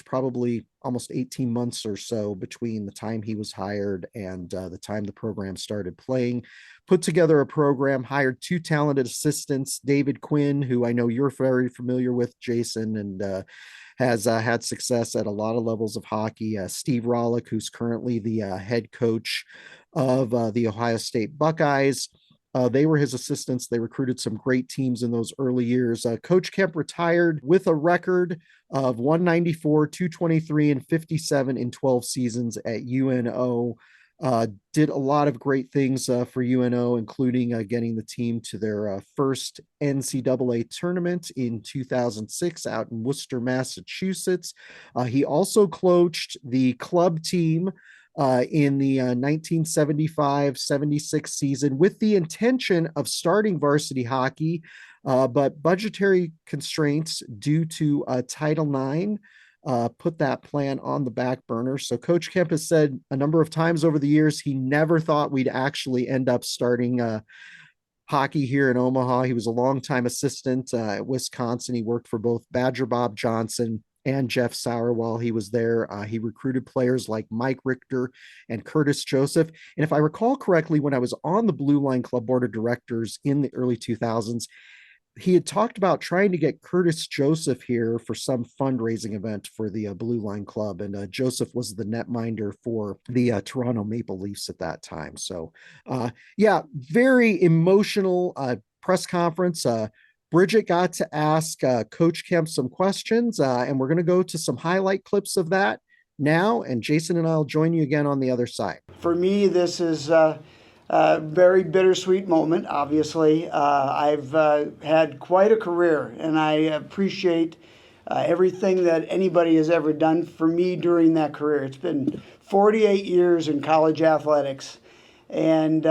probably almost 18 months or so between the time he was hired and the time the program started playing, put together a program, hired two talented assistants, David Quinn, who I know you're very familiar with, Jason, and has had success at a lot of levels of hockey. Steve Rollick, who's currently the head coach of the Ohio State Buckeyes. They were his assistants. They recruited some great teams in those early years. Coach Kemp retired with a record of 194, 223, and 57 in 12 seasons at UNO. Did a lot of great things for UNO, including getting the team to their first NCAA tournament in 2006 out in Worcester, Massachusetts. He also coached the club team in the 1975-76 season with the intention of starting varsity hockey, but budgetary constraints due to Title IX put that plan on the back burner. So Coach Kemp has said a number of times over the years he never thought we'd actually end up starting hockey here in Omaha. He was a longtime assistant at Wisconsin. He worked for both Badger Bob Johnson and Jeff Sauer while he was there. He recruited players like Mike Richter and Curtis Joseph. And if I recall correctly, when I was on the Blue Line Club board of directors in the early 2000s, he had talked about trying to get Curtis Joseph here for some fundraising event for the Blue Line Club. And Joseph was the netminder for the Toronto Maple Leafs at that time. So very emotional press conference. Bridget got to ask Coach Kemp some questions, and we're going to go to some highlight clips of that now, and Jason and I will join you again on the other side. For me, this is a very bittersweet moment, obviously. I've had quite a career, and I appreciate everything that anybody has ever done for me during that career. It's been 48 years in college athletics, and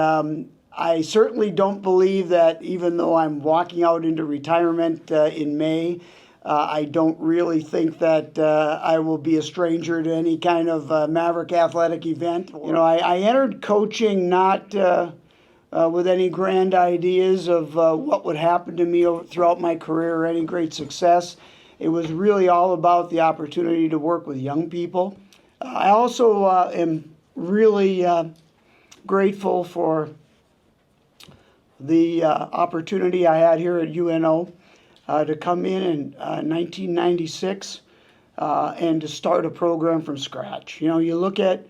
I certainly don't believe that even though I'm walking out into retirement in May, I don't really think that I will be a stranger to any kind of Maverick athletic event. You know, I entered coaching not with any grand ideas of what would happen to me throughout my career or any great success. It was really all about the opportunity to work with young people. I also am really grateful for the opportunity I had here at UNO to come in 1996 and to start a program from scratch. You know, you look at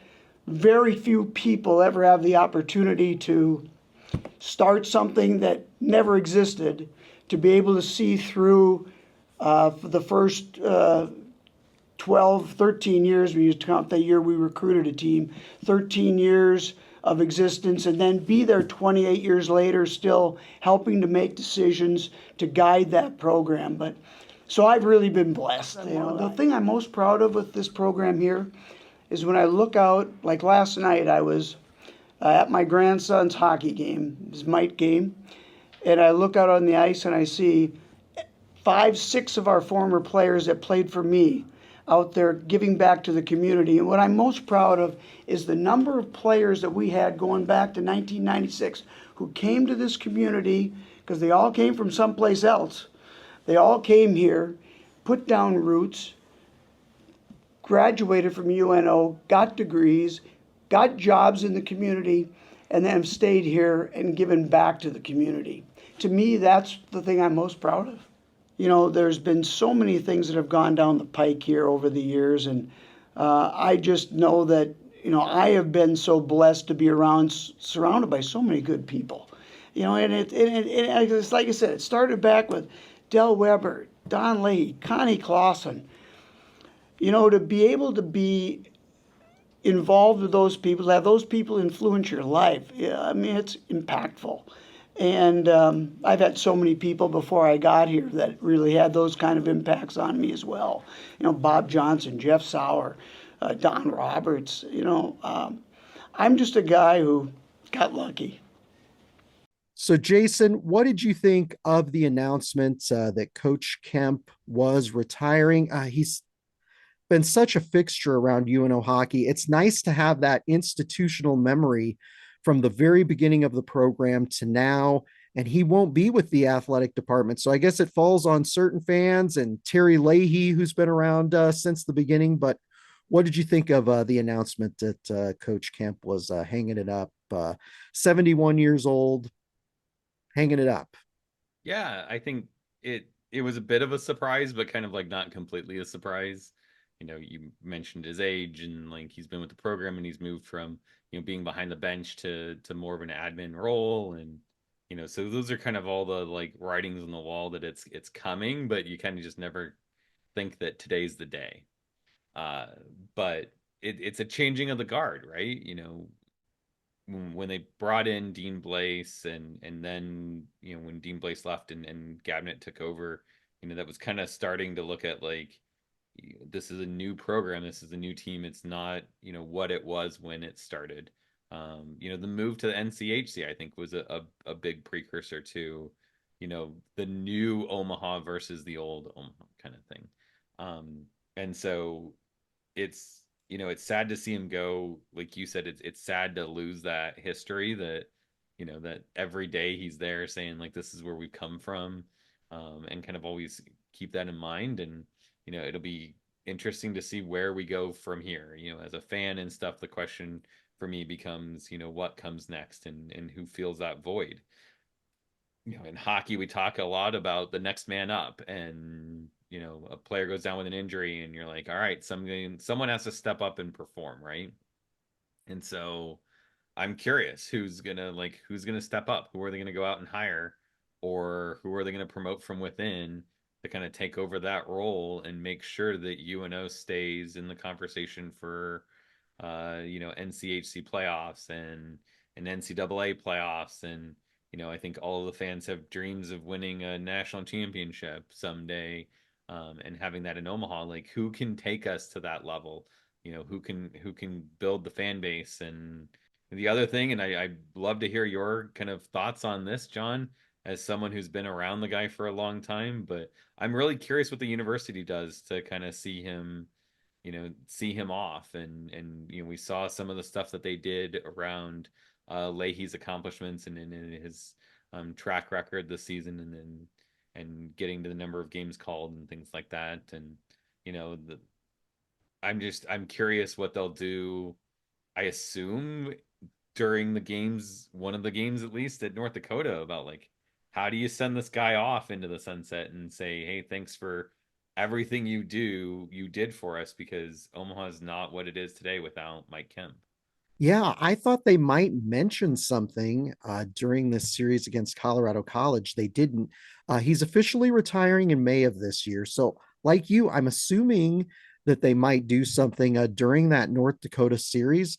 very few people ever have the opportunity to start something that never existed, to be able to see through for the first 12, 13 years, when you count the year we recruited a team, 13 years of existence, and then be there 28 years later still helping to make decisions to guide that program. But so I've really been blessed. You know, the thing I'm most proud of with this program here is when I look out, like last night I was at my grandson's hockey game, his mite game, and I look out on the ice and I see 5, 6 of our former players that played for me out there giving back to the community. And what I'm most proud of is the number of players that we had going back to 1996 who came to this community because they all came from someplace else. They all came here, put down roots, graduated from UNO, got degrees, got jobs in the community, and then stayed here and given back to the community. To me, that's the thing I'm most proud of. You know, there's been so many things that have gone down the pike here over the years, and I just know that, you know, I have been so blessed to be surrounded by so many good people. You know, and it's like I said, it started back with Del Weber, Don Leahy, Connie Clausen. You know, to be able to be involved with those people, have those people influence your life, yeah, I mean, it's impactful. And I've had so many people before I got here that really had those kind of impacts on me as well. You know, Bob Johnson, Jeff Sauer, Don Roberts. You know, I'm just a guy who got lucky. So, Jason, what did you think of the announcement that Coach Kemp was retiring? He's been such a fixture around UNO hockey. It's nice to have that institutional memory from the very beginning of the program to now, and he won't be with the athletic department. So I guess it falls on certain fans and Terry Leahy, who's been around since the beginning. But what did you think of the announcement that Coach Kemp was hanging it up? 71 years old, hanging it up. Yeah, I think it was a bit of a surprise, but kind of like not completely a surprise. You know, you mentioned his age, and like he's been with the program and he's moved from, you know, being behind the bench to more of an admin role. And, you know, so those are kind of all the like writings on the wall that it's coming, but you kind of just never think that today's the day. But it's a changing of the guard, right? You know, when they brought in Dean Blaise, and then, you know, when Dean Blaise left and Gabinet took over, you know, that was kind of starting to look at like, this is a new program, this is a new team. It's not, you know, what it was when it started. You know, the move to the NCHC, I think, was a big precursor to, you know, the new Omaha versus the old Omaha kind of thing. And so it's, you know, it's sad to see him go. Like you said, it's sad to lose that history, that, you know, that every day he's there saying like, this is where we've come from, and kind of always keep that in mind. And, you know, it'll be interesting to see where we go from here. You know, as a fan and stuff, the question for me becomes, you know, what comes next, and who fills that void. You know, in hockey, we talk a lot about the next man up, and, you know, a player goes down with an injury and you're like, all right, someone has to step up and perform, right? And so I'm curious who's gonna step up? Who are they gonna go out and hire, or who are they gonna promote from within to kind of take over that role and make sure that UNO stays in the conversation for you know, NCHC playoffs and NCAA playoffs. And, you know, I think all of the fans have dreams of winning a national championship someday, and having that in Omaha. Like, who can take us to that level? You know, who can build the fan base? And the other thing, and I'd love to hear your kind of thoughts on this, Jon, as someone who's been around the guy for a long time, but I'm really curious what the university does to kind of see him, you know, see him off. And you know, we saw some of the stuff that they did around Leahy's accomplishments and in his track record this season, and getting to the number of games called and things like that. And, you know, I'm curious what they'll do. I assume during the games, one of the games at least at North Dakota, about like, how do you send this guy off into the sunset and say, hey, thanks for everything you did for us, because Omaha is not what it is today without Mike Kemp. Yeah, I thought they might mention something during this series against Colorado College. They didn't. He's officially retiring in May of this year. So, like you, I'm assuming that they might do something during that North Dakota series.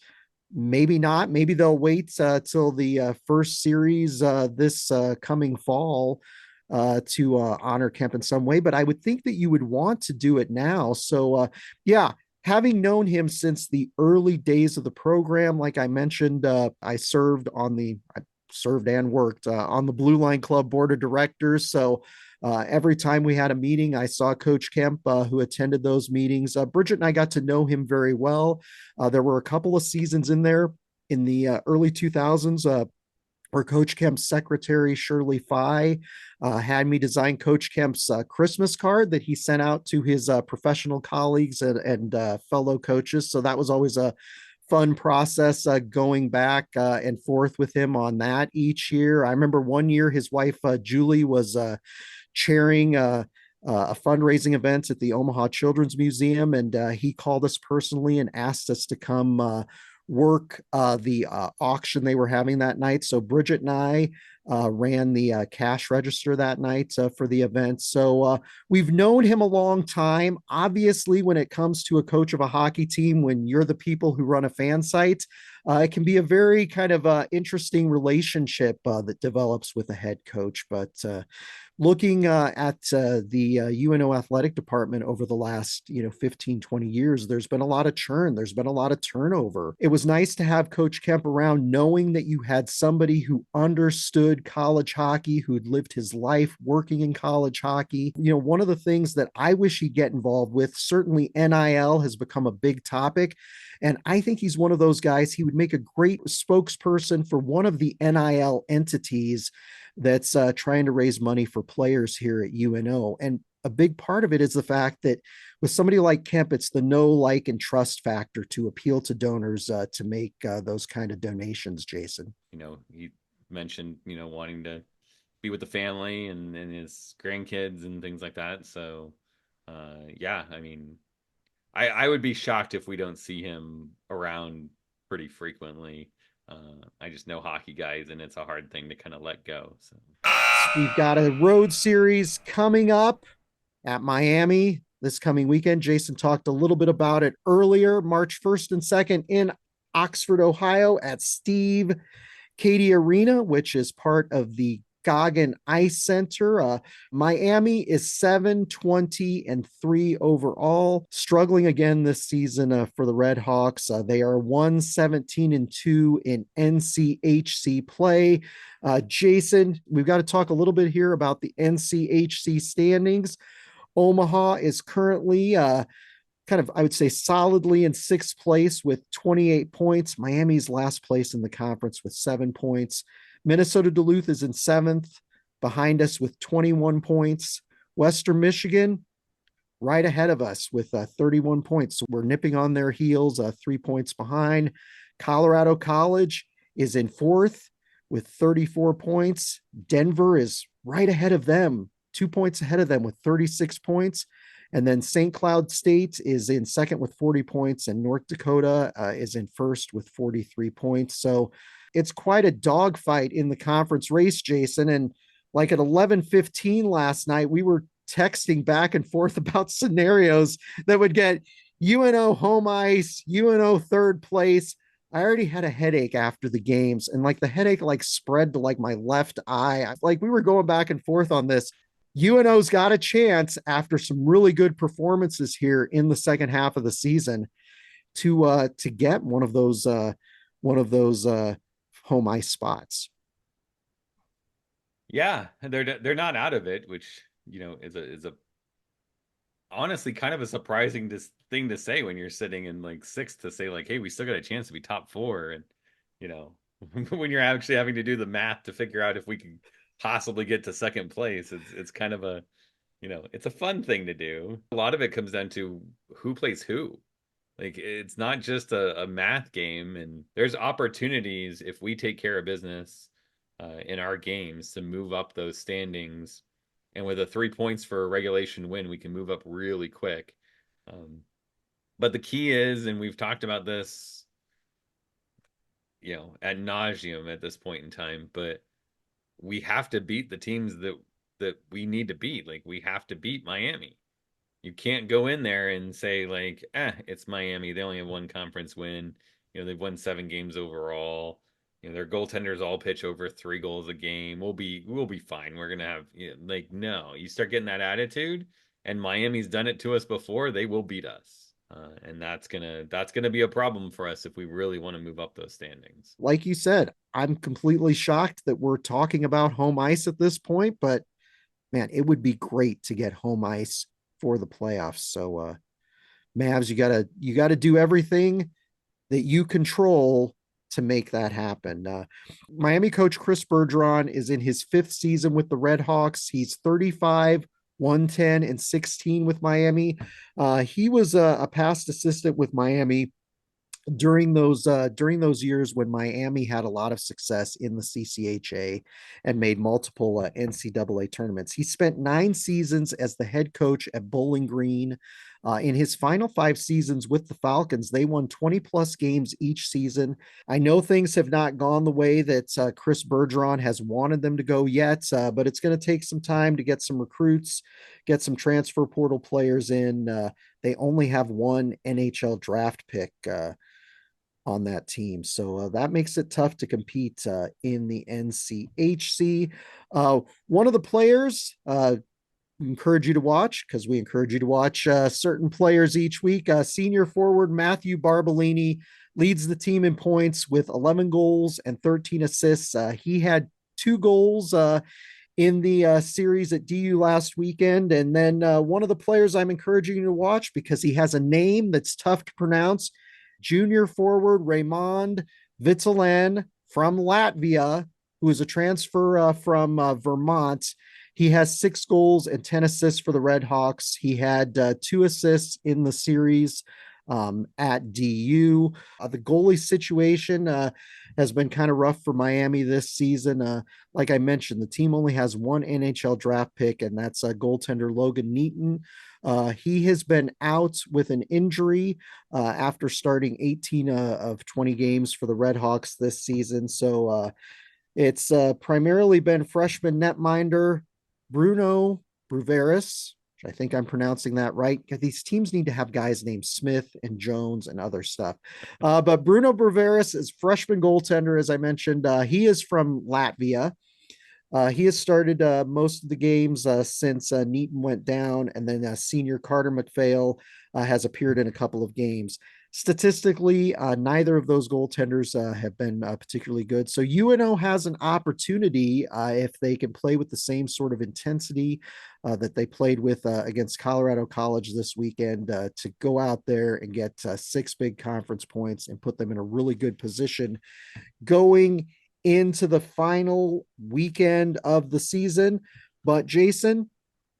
Maybe not. Maybe they'll wait till the first series this coming fall to honor Kemp in some way. But I would think that you would want to do it now. So, yeah, having known him since the early days of the program, like I mentioned, I served and worked on the Blue Line Club board of directors. So Every time we had a meeting, I saw Coach Kemp, who attended those meetings. Bridget and I got to know him very well. There were a couple of seasons in there in the early 2000s where Coach Kemp's secretary, Shirley Fye, had me design Coach Kemp's Christmas card that he sent out to his professional colleagues and fellow coaches. So that was always a fun process going back and forth with him on that each year. I remember one year his wife, Julie, was chairing a fundraising event at the Omaha Children's Museum, and he called us personally and asked us to come work the auction they were having that night. So Bridget and I ran the cash register that night for the event. So we've known him a long time. Obviously, when it comes to a coach of a hockey team, when you're the people who run a fan site, it can be a very kind of interesting relationship that develops with a head coach. But looking at the UNO athletic department over the last 15 20 years, there's been a lot of churn, there's been a lot of turnover. It was nice to have Coach Kemp around, knowing that you had somebody who understood college hockey, who'd lived his life working in college hockey. One of the things that I wish he'd get involved with, certainly NIL has become a big topic, and I think he's one of those guys. He would make a great spokesperson for one of the NIL entities that's trying to raise money for players here at UNO. And a big part of it is the fact that with somebody like Kemp, it's the know, like, and trust factor to appeal to donors to make those kind of donations, Jason. He mentioned, wanting to be with the family and his grandkids and things like that. So, yeah, I mean, I would be shocked if we don't see him around pretty frequently. I just know hockey guys, and it's a hard thing to kind of let go. So we've got a road series coming up at Miami this coming weekend. Jason talked a little bit about it earlier. March 1st and 2nd in Oxford, Ohio at Steve Cady Arena, which is part of the Goggin Ice Center. Miami is 7-20-3 overall, struggling again this season for the RedHawks. They are 1-17-2 in NCHC play. Jason, we've got to talk a little bit here about the NCHC standings. Omaha is currently I would say solidly in sixth place with 28 points. Miami's last place in the conference with 7 points. Minnesota Duluth is in seventh behind us with 21 points. Western Michigan right ahead of us with 31 points. So we're nipping on their heels, 3 points behind. Colorado College is in fourth with 34 points. Denver is right ahead of them, 2 points ahead of them with 36 points. And then St. Cloud State is in second with 40 points, and North Dakota is in first with 43 points. So it's quite a dogfight in the conference race, Jason. And like at 11:15 last night, we were texting back and forth about scenarios that would get UNO home ice, UNO third place. I already had a headache after the games, and like the headache spread to my left eye. We were going back and forth on this. UNO's got a chance after some really good performances here in the second half of the season to get one of those home ice spots. Yeah, they're not out of it, which is a honestly kind of a surprising thing to say when you're sitting in sixth, to say hey, we still got a chance to be top four, and when you're actually having to do the math to figure out if we can possibly get to second place, it's kind of a it's a fun thing to do. A lot of it comes down to who plays who. It's not just a math game, and there's opportunities if we take care of business in our games to move up those standings. And with 3 points for a regulation win, we can move up really quick. But the key is, and we've talked about this, ad nauseum at this point in time, but we have to beat the teams that we need to beat. We have to beat Miami. You can't go in there and say it's Miami. They only have one conference win. They've won 7 games overall. Their goaltenders all pitch over 3 goals a game. We'll be fine. We're gonna have no. You start getting that attitude, and Miami's done it to us before. They will beat us, and that's gonna be a problem for us if we really want to move up those standings. Like you said, I'm completely shocked that we're talking about home ice at this point, but man, it would be great to get home ice for the playoffs. So Mavs, you gotta do everything that you control to make that happen. Miami coach Chris Bergeron is in his 5th season with the RedHawks. He's 35, 110, and 16 with Miami. He was a past assistant with Miami during those years when Miami had a lot of success in the CCHA and made multiple NCAA tournaments. He spent 9 seasons as the head coach at Bowling Green. In his final 5 seasons with the Falcons, they won 20 plus games each season. I know things have not gone the way that Chris Bergeron has wanted them to go yet, but it's going to take some time to get some recruits, get some transfer portal players in. They only have one NHL draft pick on that team. So that makes it tough to compete in the NCHC. One of the players encourage you to watch, because we encourage you to watch certain players each week. Senior forward Matthew Barbellini leads the team in points with 11 goals and 13 assists. He had 2 goals in the series at DU last weekend. And then one of the players I'm encouraging you to watch, because he has a name that's tough to pronounce, junior forward Raymond Vitalen from Latvia, who is a transfer from Vermont. He has 6 goals and 10 assists for the RedHawks. He had 2 assists in the series at DU. The goalie situation has been kind of rough for Miami this season. Like I mentioned, the team only has one NHL draft pick, and that's goaltender Logan Neaton. He has been out with an injury after starting 18 of 20 games for the RedHawks this season. So it's primarily been freshman netminder Bruno Bruveris. I think I'm pronouncing that right. These teams need to have guys named Smith and Jones and other stuff. But Bruno Bruveris is freshman goaltender, as I mentioned. He is from Latvia. He has started most of the games since Neaton went down, and then senior Carter McPhail has appeared in a couple of games. Statistically, neither of those goaltenders have been particularly good. So UNO has an opportunity, if they can play with the same sort of intensity that they played with against Colorado College this weekend, to go out there and get 6 big conference points and put them in a really good position going into the final weekend of the season. But Jason,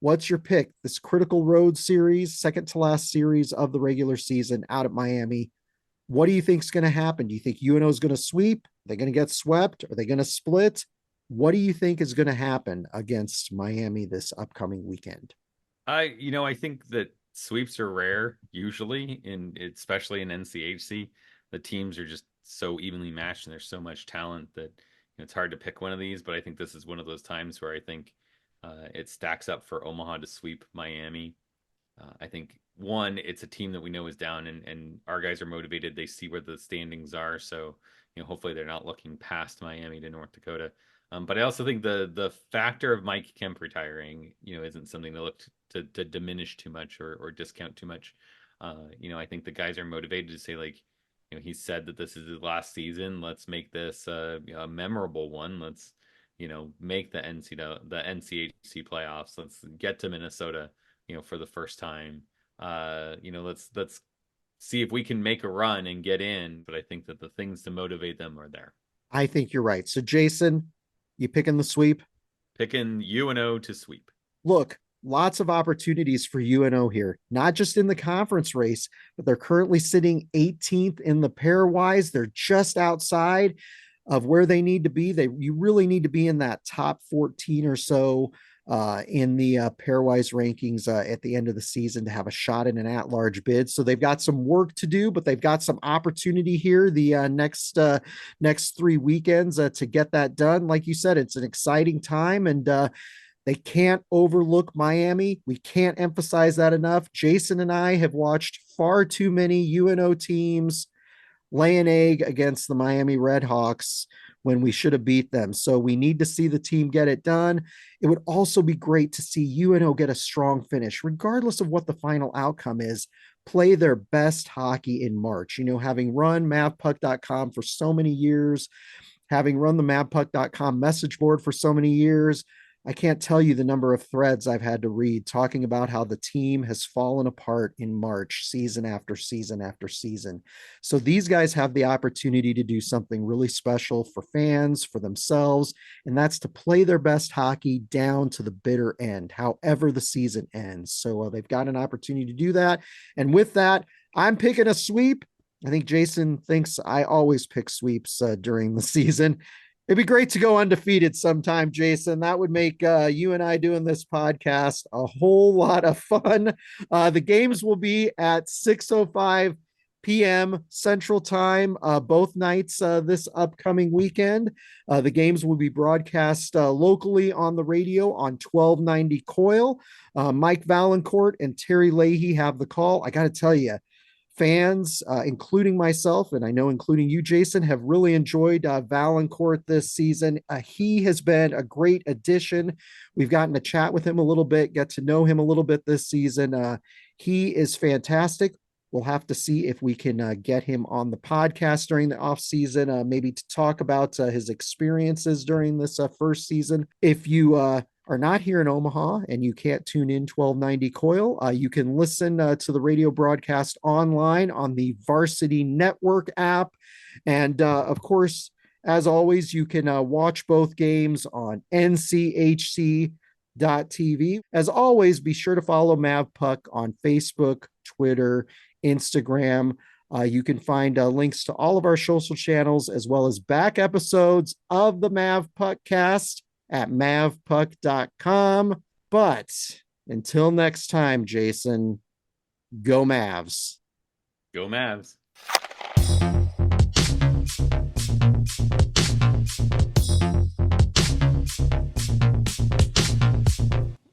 what's your pick? This Critical Road series, second to last series of the regular season out at Miami. What do you think is going to happen? Do you think UNO is going to sweep? Are they going to get swept? Are they going to split? What do you think is going to happen against Miami this upcoming weekend? I think that sweeps are rare usually, especially in NCHC. The teams are just so evenly matched, and there's so much talent that it's hard to pick one of these. But I think this is one of those times where I think it stacks up for Omaha to sweep Miami. I think, one, it's a team that we know is down, and our guys are motivated. They see where the standings are, so hopefully they're not looking past Miami to North Dakota. But I also think the factor of Mike Kemp retiring, isn't something to look to diminish too much or discount too much. I think the guys are motivated to say, like, he said that this is his last season. Let's make this a memorable one. Let's make the NCHC playoffs. Let's get to Minnesota, for the first time. Let's see if we can make a run and get in. But I think that the things to motivate them are there. I think you're right. So Jason, you picking the sweep? Picking UNO to sweep. Look, lots of opportunities for UNO here, not just in the conference race, but they're currently sitting 18th in the pairwise. They're just outside of where they need to be. You really need to be in that top 14 or so in the pairwise rankings at the end of the season to have a shot in an at-large bid. So they've got some work to do, but they've got some opportunity here the next 3 weekends to get that done. Like you said, it's an exciting time, and they can't overlook Miami. We can't emphasize that enough. Jason and I have watched far too many UNO teams lay an egg against the Miami RedHawks when we should have beat them. So we need to see the team get it done. It would also be great to see UNO get a strong finish, regardless of what the final outcome is, play their best hockey in March. Having run Mavpuck.com for so many years, having run the Mavpuck.com message board for so many years, I can't tell you the number of threads I've had to read talking about how the team has fallen apart in March, season after season after season. So these guys have the opportunity to do something really special for fans, for themselves, and that's to play their best hockey down to the bitter end, however the season ends. So they've got an opportunity to do that. And with that, I'm picking a sweep. I think Jason thinks I always pick sweeps during the season. It'd be great to go undefeated sometime, Jason. That would make you and I doing this podcast a whole lot of fun. The games will be at 6:05 p.m. Central Time, both nights this upcoming weekend. The games will be broadcast locally on the radio on 1290 Coil. Mike Valancourt and Terry Leahy have the call. I got to tell you, fans, including myself, and I know including you, Jason, have really enjoyed Valancourt this season. He has been a great addition. We've gotten to chat with him a little bit, get to know him a little bit this season. He is fantastic. We'll have to see if we can get him on the podcast during the off season, maybe to talk about his experiences during this first season. If you are not here in Omaha and you can't tune in 1290 Coil, you can listen to the radio broadcast online on the Varsity Network app. And of course, as always, you can watch both games on nchc.tv. As always, be sure to follow Mavpuck on Facebook, Twitter, Instagram. You can find links to all of our social channels as well as back episodes of the Mavpuckcast at mavpuck.com. But until next time, Jason, go Mavs. Go Mavs.